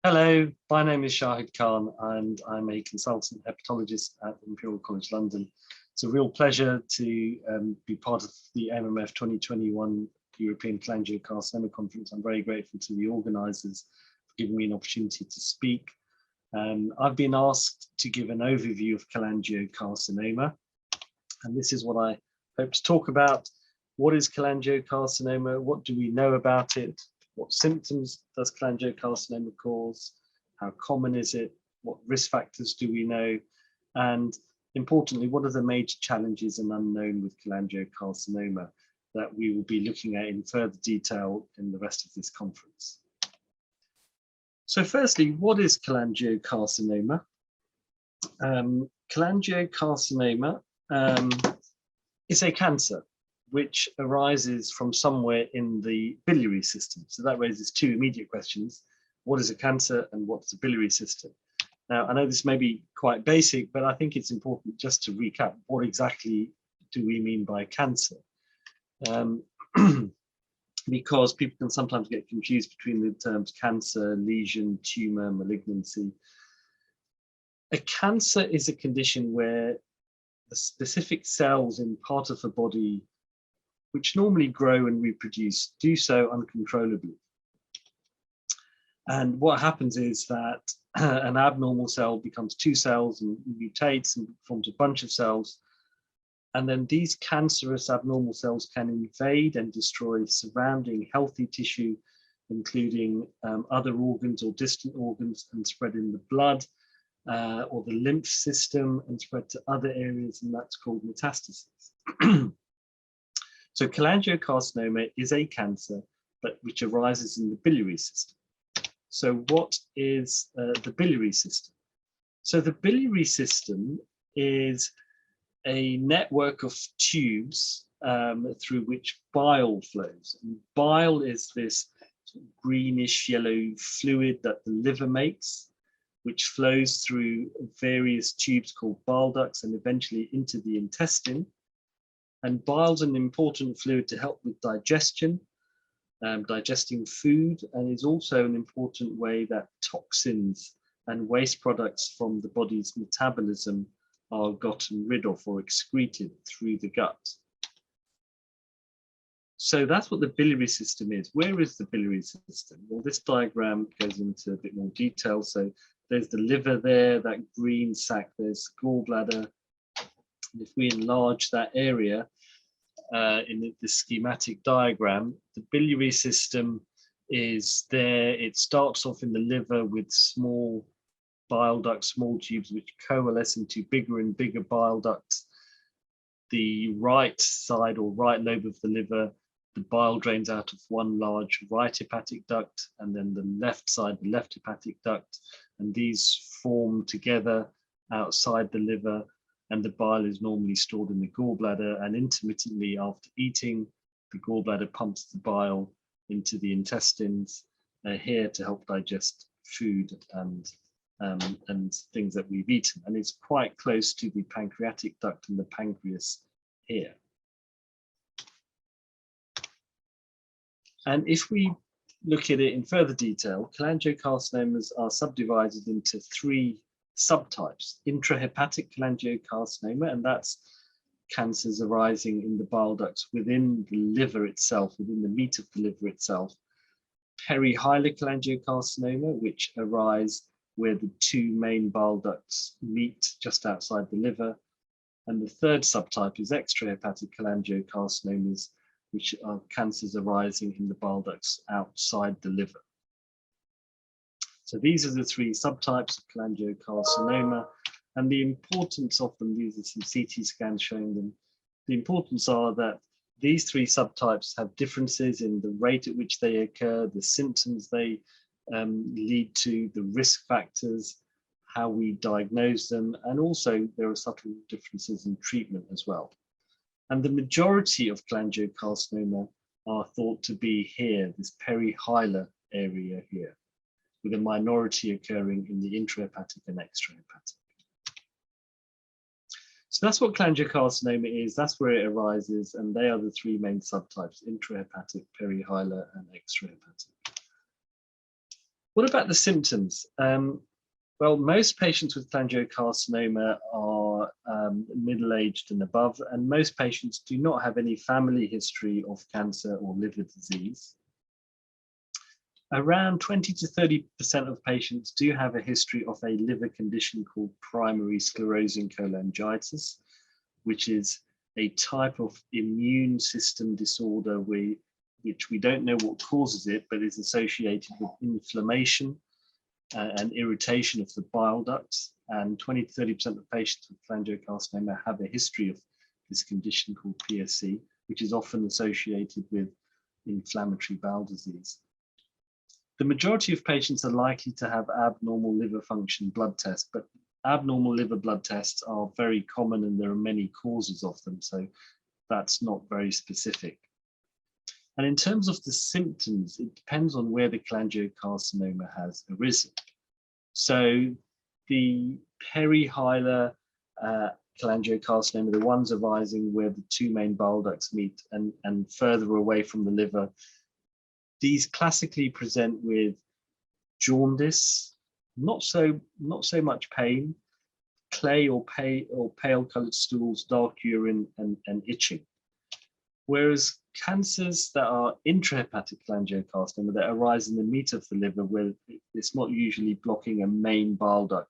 Hello, my name is Shahid Khan and I'm a consultant hepatologist at Imperial College London. It's a real pleasure to be part of the AMMF 2021 European Cholangiocarcinoma Conference. I'm very grateful to the organisers for giving me an opportunity to speak. I've been asked to give an overview of cholangiocarcinoma, and this is what I hope to talk about. What is cholangiocarcinoma? What do we know about it? What symptoms does cholangiocarcinoma cause? How common is it? What risk factors do we know? And importantly, what are the major challenges and unknown with cholangiocarcinoma that we will be looking at in further detail in the rest of this conference? So firstly, what is cholangiocarcinoma? Cholangiocarcinoma is a cancer which arises from somewhere in the biliary system. So that raises two immediate questions. What is a cancer and what's the biliary system? Now, I know this may be quite basic, but I think it's important just to recap what exactly do we mean by cancer? Because people can sometimes get confused between the terms cancer, lesion, tumor, malignancy. A cancer is a condition where the specific cells in part of the body which normally grow and reproduce, do so uncontrollably. And what happens is that an abnormal cell becomes two cells and mutates and forms a bunch of cells. And then these cancerous abnormal cells can invade and destroy surrounding healthy tissue, including other organs or distant organs, and spread in the blood or the lymph system and spread to other areas, and that's called metastasis. So cholangiocarcinoma is a cancer, but which arises in the biliary system. So what is the biliary system? So the biliary system is a network of tubes through which bile flows. And bile is this greenish yellow fluid that the liver makes, which flows through various tubes called bile ducts and eventually into the intestine. And bile is an important fluid to help with digestion, digesting food, and is also an important way that toxins and waste products from the body's metabolism are gotten rid of or excreted through the gut. So that's what the biliary system is. Where is the biliary system? Well, this diagram goes into a bit more detail. So there's the liver there, that green sac, there's the gallbladder. And if we enlarge that area in the schematic diagram, the biliary system is there. It starts off in the liver with small bile ducts, small tubes, which coalesce into bigger and bigger bile ducts. The right side or right lobe of the liver, the bile drains out of one large right hepatic duct, and then the left side, the left hepatic duct, and these form together outside the liver. And the bile is normally stored in the gallbladder, and intermittently after eating, the gallbladder pumps the bile into the intestines here to help digest food and things that we've eaten. And it's quite close to the pancreatic duct and the pancreas here. And if we look at it in further detail, cholangiocarcinomas are subdivided into three subtypes: intrahepatic cholangiocarcinoma, and that's cancers arising in the bile ducts within the liver itself, within the meat of the liver itself; perihilar cholangiocarcinoma, which arise where the two main bile ducts meet just outside the liver; and the third subtype is extrahepatic cholangiocarcinomas, which are cancers arising in the bile ducts outside the liver. So these are the three subtypes of cholangiocarcinoma, and the importance of them, these are some CT scans showing them. The importance are that these three subtypes have differences in the rate at which they occur, the symptoms they lead to, the risk factors, how we diagnose them, and also there are subtle differences in treatment as well. And the majority of cholangiocarcinoma are thought to be here, this perihilar area here, with a minority occurring in the intrahepatic and extrahepatic. So that's what cholangiocarcinoma is, that's where it arises, and they are the three main subtypes: intrahepatic, perihilar, and extrahepatic. What about the symptoms? Well, most patients with cholangiocarcinoma are middle-aged and above, and most patients do not have any family history of cancer or liver disease. Around 20 to 30% of patients do have a history of a liver condition called primary sclerosing cholangitis, which is a type of immune system disorder which we don't know what causes it, but is associated with inflammation and irritation of the bile ducts. And 20 to 30% of patients with cholangiocarcinoma have a history of this condition called PSC, which is often associated with inflammatory bowel disease. The majority of patients are likely to have abnormal liver function blood tests, but abnormal liver blood tests are very common and there are many causes of them, so that's not very specific. And in terms of the symptoms, it depends on where the cholangiocarcinoma has arisen. So the perihilar cholangiocarcinoma, the ones arising where the two main bile ducts meet and further away from the liver, these classically present with jaundice, not so much pain, clay or pale colored stools, dark urine, and itching. Whereas cancers that are intrahepatic cholangiocarcinoma that arise in the meat of the liver, where it's not usually blocking a main bile duct,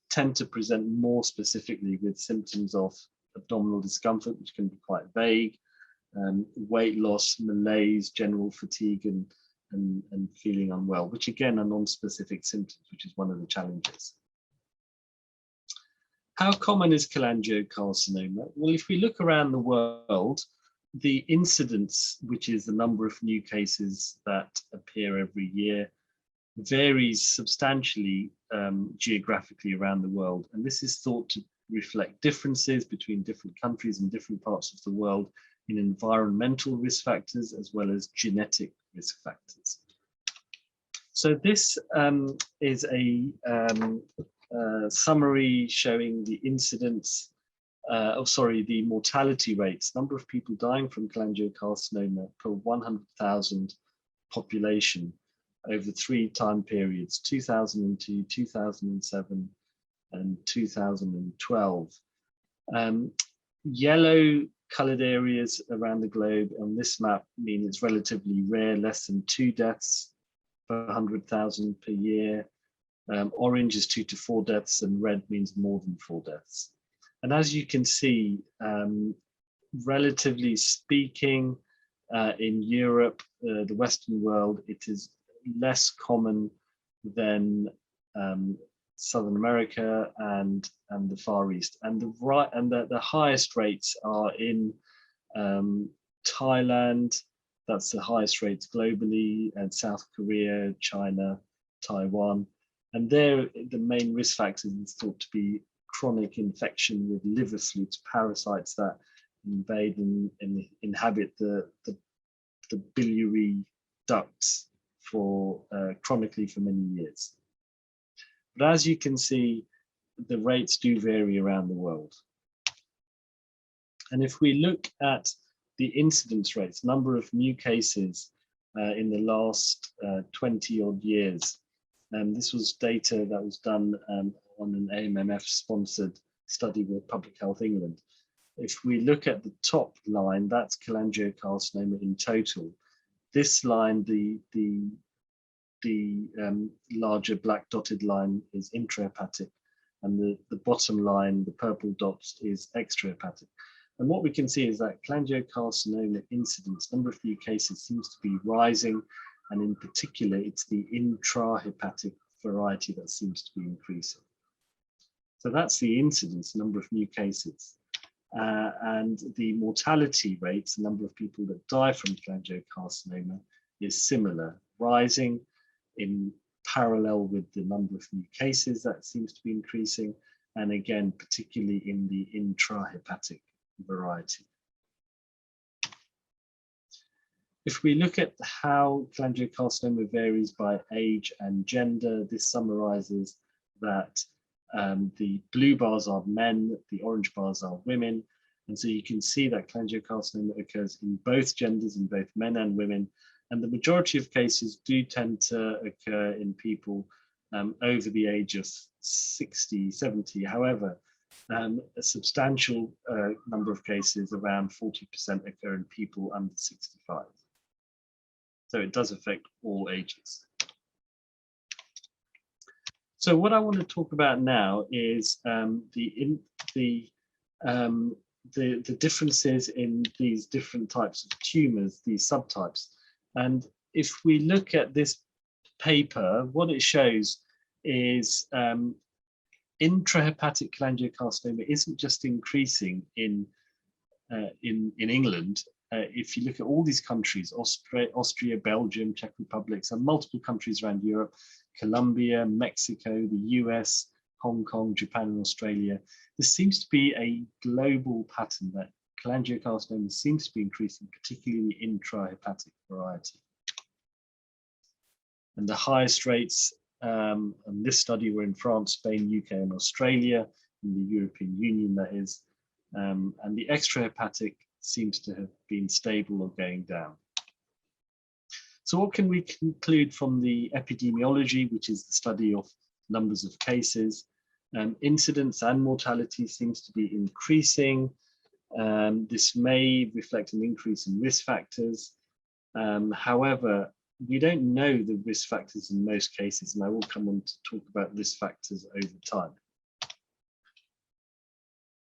tend to present more specifically with symptoms of abdominal discomfort, which can be quite vague, weight loss, malaise, general fatigue, and feeling unwell, which again are non-specific symptoms, which is one of the challenges. How common is cholangiocarcinoma? Well, if we look around the world, the incidence, which is the number of new cases that appear every year, varies substantially geographically around the world. And this is thought to reflect differences between different countries and different parts of the world in environmental risk factors as well as genetic risk factors. So this is a summary showing the incidence, the mortality rates, number of people dying from cholangiocarcinoma per 100,000 population over 3 time periods, 2002, 2007, and 2012. Yellow colored areas around the globe on this map mean it's relatively rare, less than 2 deaths per 100,000 per year. Orange is 2 to 4 deaths, and red means more than 4 deaths. And as you can see, relatively speaking, in Europe, the Western world, it is less common than Southern America and the Far East. And the highest rates are in Thailand. That's the highest rates globally, and South Korea, China, Taiwan. And there, the main risk factor is thought to be chronic infection with liver flukes, parasites that invade and inhabit the biliary ducts for chronically for many years. But as you can see, the rates do vary around the world. And if we look at the incidence rates, number of new cases in the last 20 odd years, this was data that was done on an AMMF sponsored study with Public Health England. If we look at the top line, that's cholangiocarcinoma in total. This line, the larger black dotted line is intrahepatic, and the bottom line, the purple dots, is extrahepatic. And what we can see is that cholangiocarcinoma incidence, number of new cases, seems to be rising, and in particular, it's the intrahepatic variety that seems to be increasing. So that's the incidence, number of new cases. And the mortality rates, the number of people that die from cholangiocarcinoma, is similar, rising in parallel with the number of new cases that seems to be increasing, and again, particularly in the intrahepatic variety. If we look at how cholangiocarcinoma varies by age and gender, this summarizes that the blue bars are men, the orange bars are women. And so you can see that cholangiocarcinoma occurs in both genders, in both men and women. And the majority of cases do tend to occur in people over the age of 60, 70. However, a substantial number of cases, around 40%, occur in people under 65. So it does affect all ages. So what I want to talk about now is the differences in these different types of tumors, these subtypes. And if we look at this paper, what it shows is intrahepatic cholangiocarcinoma isn't just increasing in England. If you look at all these countries, Austria, Belgium, Czech Republic, and multiple countries around Europe, Colombia, Mexico, the US, Hong Kong, Japan, and Australia, there seems to be a global pattern that cholangiocarcinoma seems to be increasing, particularly the intrahepatic variety. And the highest rates in this study were in France, Spain, UK, and Australia, in the European Union, that is. And the extrahepatic seems to have been stable or going down. So what can we conclude from the epidemiology, which is the study of numbers of cases? Incidence and mortality seems to be increasing. This may reflect an increase in risk factors. However, we don't know the risk factors in most cases, and I will come on to talk about risk factors over time.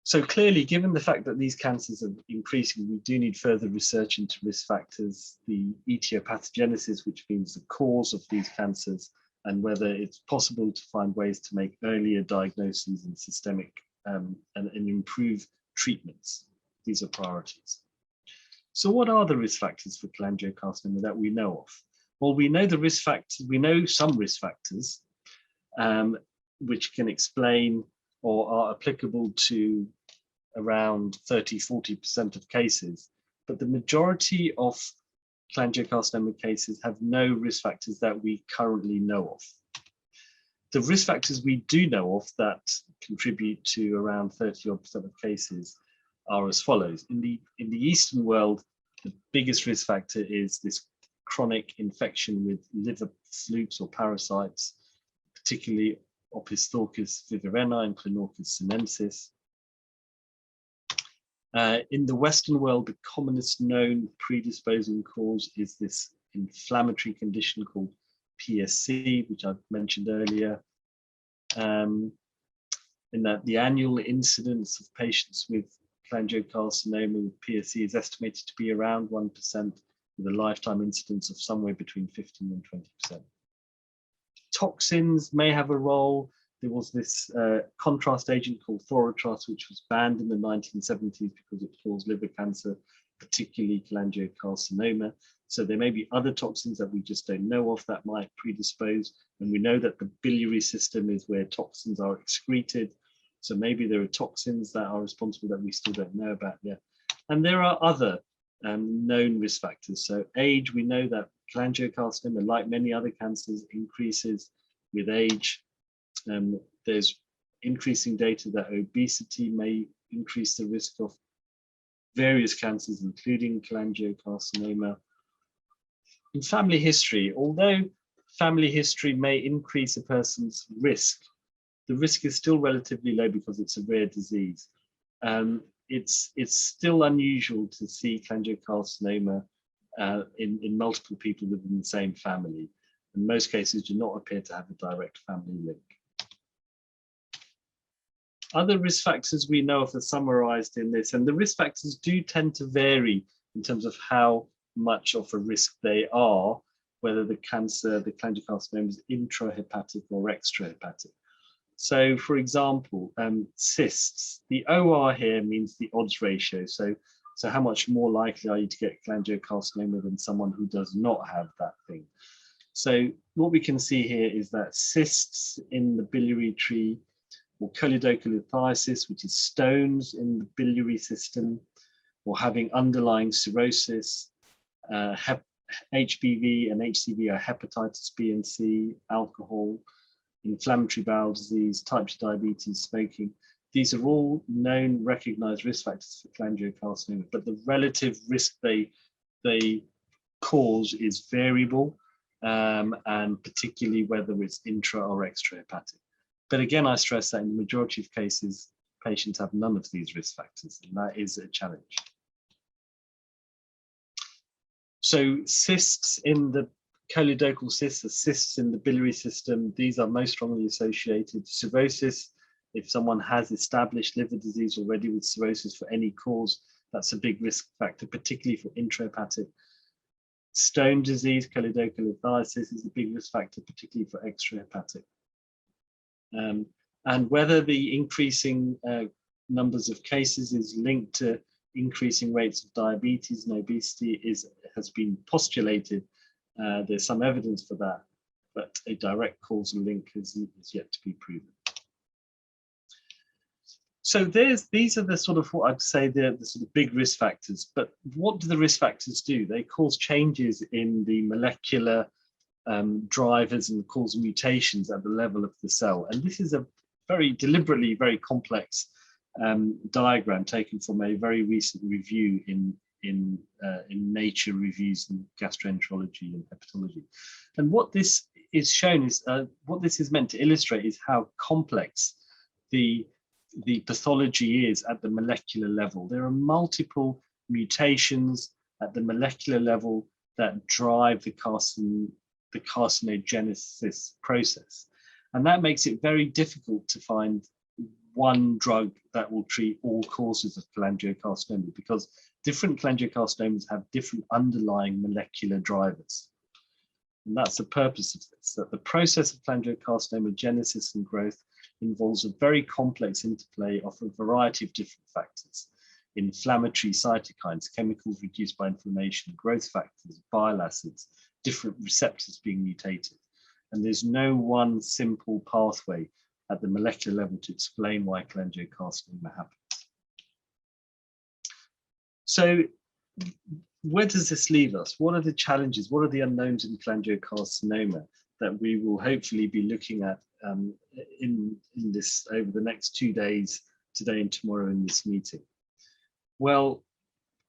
So clearly, given the fact that these cancers are increasing, we do need further research into risk factors, the etiopathogenesis, which means the cause of these cancers, and whether it's possible to find ways to make earlier diagnoses and systemic and improve treatments. These are priorities. So what are the risk factors for cholangiocarcinoma that we know of? Well, we know the risk factors, we know some risk factors, which can explain or are applicable to around 30–40% of cases, but the majority of cholangiocarcinoma cases have no risk factors that we currently know of. The risk factors we do know of that contribute to around 30% of cases are as follows. In the Eastern world, the biggest risk factor is this chronic infection with liver flukes or parasites, particularly Opisthochus viverreni and Clonorchis sinensis. In the Western world, the commonest known predisposing cause is this inflammatory condition called PSC, which I've mentioned earlier. In that the annual incidence of patients with cholangiocarcinoma with PSC is estimated to be around 1%, with a lifetime incidence of somewhere between 15 and 20%. Toxins may have a role. There was this contrast agent called thorotrast, which was banned in the 1970s because it caused liver cancer, particularly cholangiocarcinoma. So there may be other toxins that we just don't know of that might predispose. And we know that the biliary system is where toxins are excreted. So maybe there are toxins that are responsible that we still don't know about yet. And there are other known risk factors. So age, we know that cholangiocarcinoma, like many other cancers, increases with age. There's increasing data that obesity may increase the risk of various cancers, including cholangiocarcinoma. In family history, although family history may increase a person's risk, the risk is still relatively low because it's a rare disease. It's still unusual to see cholangiocarcinoma in multiple people within the same family. In most cases, do not appear to have a direct family link. Other risk factors we know of are summarized in this, and the risk factors do tend to vary in terms of how much of a risk they are, whether the cancer, the cholangiocarcinoma, is intrahepatic or extrahepatic. So, for example, cysts, the OR here means the odds ratio. So how much more likely are you to get cholangiocarcinoma than someone who does not have that thing? So what we can see here is that cysts in the biliary tree, or choledocholithiasis, which is stones in the biliary system, or having underlying cirrhosis, HBV and HCV are hepatitis B and C, alcohol, inflammatory bowel disease, type 2 diabetes, smoking. These are all known, recognized risk factors for cholangiocarcinoma, but the relative risk they cause is variable, and particularly whether it's intra or extrahepatic. But again, I stress that in the majority of cases, patients have none of these risk factors, and that is a challenge. So cysts in the choledochal cysts, the cysts in the biliary system, these are most strongly associated. Cirrhosis, if someone has established liver disease already with cirrhosis for any cause, that's a big risk factor, particularly for intrahepatic. Stone disease, choledochal lithiasis, is a big risk factor, particularly for extrahepatic. And whether the increasing numbers of cases is linked to increasing rates of diabetes and obesity has been postulated. There's some evidence for that, but a direct causal link is yet to be proven. So these are the sort of, what I'd say, the sort of big risk factors. But what do the risk factors do? They cause changes in the molecular drivers and cause mutations at the level of the cell. And this is a very deliberately very complex diagram taken from a very recent review in Nature reviews in gastroenterology and hepatology. And what this is shown is, what this is meant to illustrate is how complex the pathology is at the molecular level. There are multiple mutations at the molecular level that drive the carcinogenesis process. And that makes it very difficult to find one drug that will treat all causes of cholangiocarcinoma, because different cholangiocarcinomas have different underlying molecular drivers. And that's the purpose of this, that the process of cholangiocarcinoma genesis and growth involves a very complex interplay of a variety of different factors: inflammatory cytokines, chemicals reduced by inflammation, growth factors, bile acids, different receptors being mutated. And there's no one simple pathway at the molecular level to explain why cholangiocarcinoma happens. So where does this leave us? What are the challenges? What are the unknowns in cholangiocarcinoma that we will hopefully be looking at in this over the next 2 days, today and tomorrow, in this meeting? Well,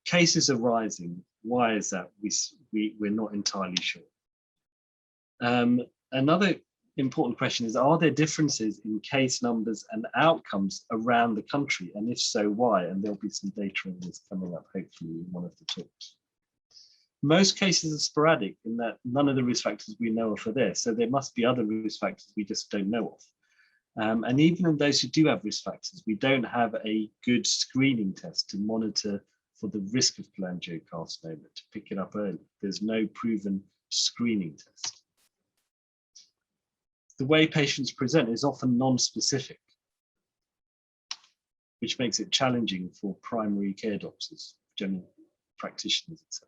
cases are rising. Why is that? We're not entirely sure. Another important question is, are there differences in case numbers and outcomes around the country? And if so, why? And there'll be some data on this coming up, hopefully, in one of the talks. Most cases are sporadic in that none of the risk factors we know of are there. So there must be other risk factors we just don't know of. And even in those who do have risk factors, we don't have a good screening test to monitor for the risk of cholangiocarcinoma, to pick it up early. There's no proven screening test. The way patients present is often non-specific, which makes it challenging for primary care doctors, general practitioners, etc.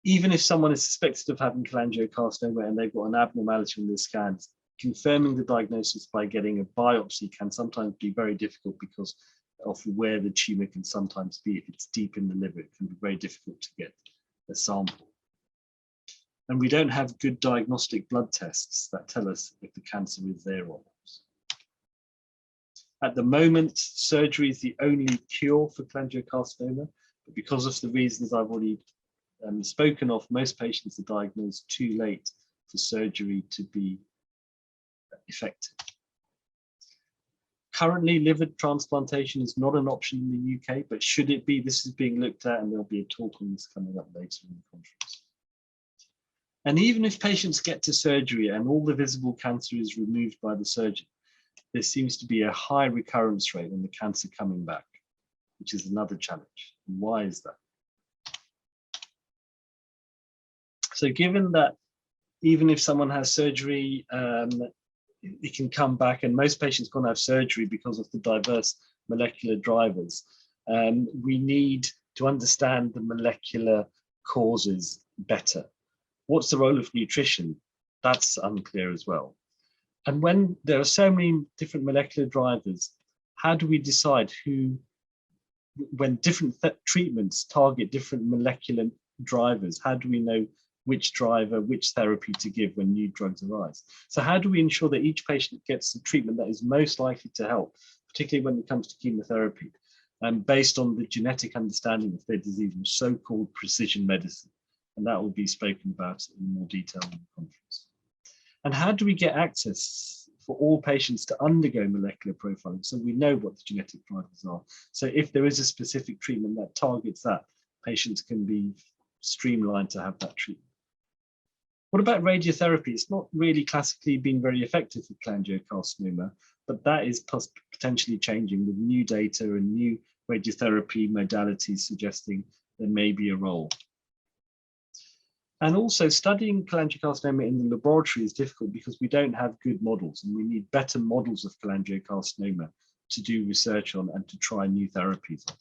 Even if someone is suspected of having cholangiocarcinoma and they've got an abnormality on their scans, confirming the diagnosis by getting a biopsy can sometimes be very difficult because of where the tumor can sometimes be. If it's deep in the liver, it can be very difficult to get a sample. And we don't have good diagnostic blood tests that tell us if the cancer is there or not. At the moment, surgery is the only cure for cholangiocarcinoma, but because of the reasons I've already spoken of, most patients are diagnosed too late for surgery to be effective. Currently, liver transplantation is not an option in the UK, but should it be, this is being looked at, and there'll be a talk on this coming up later in the conference. And even if patients get to surgery and all the visible cancer is removed by the surgeon, there seems to be a high recurrence rate on the cancer coming back, which is another challenge. And why is that? So given that even if someone has surgery, it can come back, and most patients can't have surgery because of the diverse molecular drivers, we need to understand the molecular causes better. What's the role of nutrition? That's unclear as well. And when there are so many different molecular drivers, how do we decide when different treatments target different molecular drivers, how do we know which driver, which therapy to give when new drugs arise? So how do we ensure that each patient gets the treatment that is most likely to help, particularly when it comes to chemotherapy? based on the genetic understanding of their disease, or so-called precision medicine. And that will be spoken about in more detail in the conference. And how do we get access for all patients to undergo molecular profiling so we know what the genetic drivers are? So if there is a specific treatment that targets that, patients can be streamlined to have that treatment. What about radiotherapy? It's not really classically been very effective for cholangiocarcinoma, but that is potentially changing with new data and new radiotherapy modalities suggesting there may be a role. And also studying cholangiocarcinoma in the laboratory is difficult because we don't have good models, and we need better models of cholangiocarcinoma to do research on and to try new therapies on.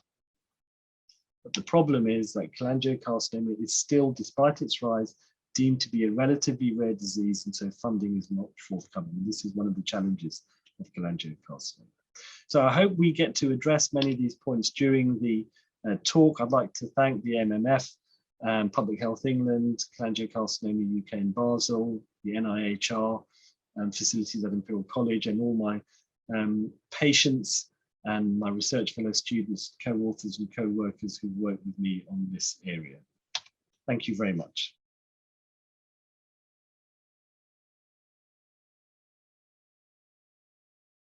But the problem is that cholangiocarcinoma is still, despite its rise, deemed to be a relatively rare disease, and so funding is not forthcoming. This is one of the challenges of cholangiocarcinoma. So I hope we get to address many of these points during the talk. I'd like to thank the AMMF, Public Health England, Cholangiocarcinoma UK in Basel, the NIHR, facilities at Imperial College, and all my patients and my research fellow students, co-authors and co-workers who work with me on this area. Thank you very much.